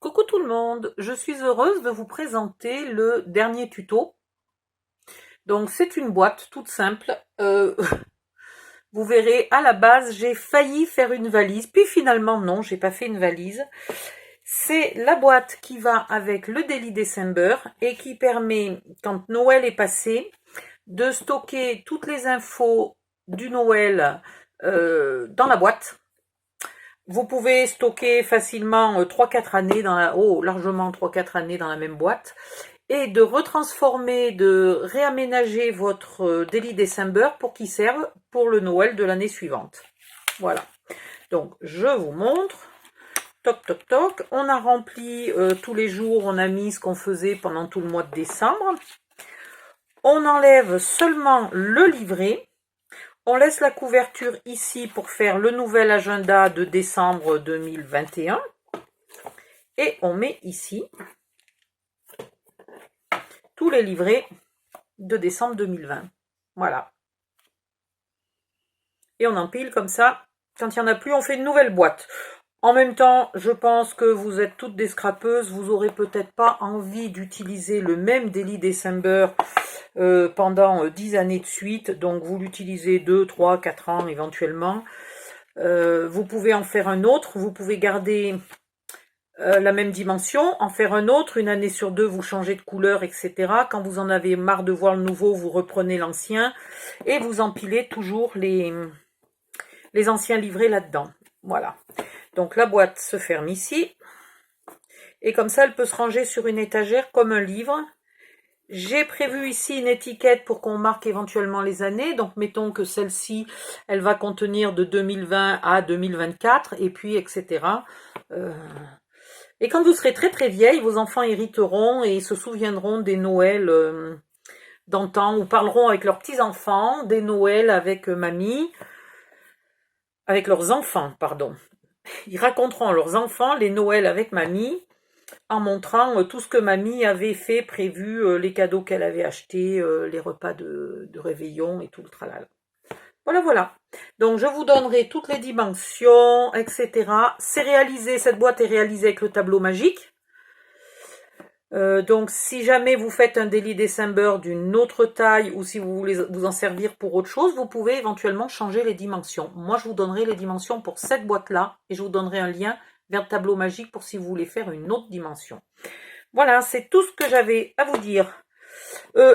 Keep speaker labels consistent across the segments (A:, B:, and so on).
A: Coucou tout le monde, je suis heureuse de vous présenter le dernier tuto. Donc c'est une boîte toute simple. Vous verrez, à la base j'ai failli faire une valise, puis finalement non, j'ai pas fait une valise. C'est la boîte qui va avec le Daily December et qui permet, quand Noël est passé, de stocker toutes les infos du Noël dans la boîte. Vous pouvez stocker facilement 3-4 années largement 3-4 années dans la même boîte et de retransformer, de réaménager votre Daily December pour qu'il serve pour le Noël de l'année suivante. Voilà. Donc je vous montre. Toc toc toc. On a rempli tous les jours, on a mis ce qu'on faisait pendant tout le mois de décembre. On enlève seulement le livret. On laisse la couverture ici pour faire le nouvel agenda de décembre 2021. Et on met ici tous les livrets de décembre 2020. Voilà. Et on empile comme ça. Quand il n'y en a plus, on fait une nouvelle boîte. En même temps, je pense que vous êtes toutes des scrapeuses. Vous n'aurez peut-être pas envie d'utiliser le même Daily December pendant 10 années de suite. Donc, vous l'utilisez 2, 3, 4 ans éventuellement. Vous pouvez en faire un autre. Vous pouvez garder la même dimension, en faire un autre. Une année sur deux, vous changez de couleur, etc. Quand vous en avez marre de voir le nouveau, vous reprenez l'ancien. Et vous empilez toujours les anciens livrets là-dedans. Voilà. Donc la boîte se ferme ici. Et comme ça, elle peut se ranger sur une étagère comme un livre. J'ai prévu ici une étiquette pour qu'on marque éventuellement les années. Donc mettons que celle-ci, elle va contenir de 2020 à 2024. Et puis, etc. Et quand vous serez très très vieille, vos enfants hériteront et se souviendront des Noëls d'antan, ou parleront avec leurs petits-enfants des Noëls avec mamie. Avec leurs enfants, pardon. Ils raconteront à leurs enfants les Noëls avec mamie, en montrant tout ce que mamie avait fait, prévu, les cadeaux qu'elle avait achetés, les repas de réveillon et tout le tralala. Voilà, voilà. Donc, je vous donnerai toutes les dimensions, etc. C'est réalisé, cette boîte est réalisée avec le tableau magique. Donc, si jamais vous faites un Daily December d'une autre taille ou si vous voulez vous en servir pour autre chose, vous pouvez éventuellement changer les dimensions. Moi, je vous donnerai les dimensions pour cette boîte-là et je vous donnerai un lien vers le tableau magique pour si vous voulez faire une autre dimension. Voilà, c'est tout ce que j'avais à vous dire.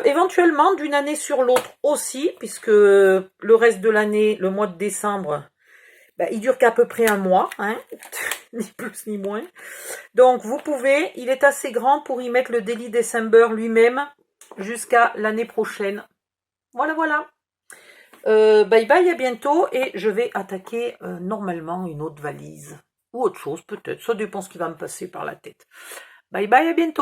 A: Éventuellement, d'une année sur l'autre aussi, puisque le reste de l'année, le mois de décembre, il dure qu'à peu près un mois, hein, ni plus ni moins. Donc vous pouvez, il est assez grand pour y mettre le Daily December lui-même jusqu'à l'année prochaine. Voilà, voilà. Bye bye, à bientôt et je vais attaquer normalement une autre valise. Ou autre chose peut-être, ça dépend ce qui va me passer par la tête. Bye bye, à bientôt.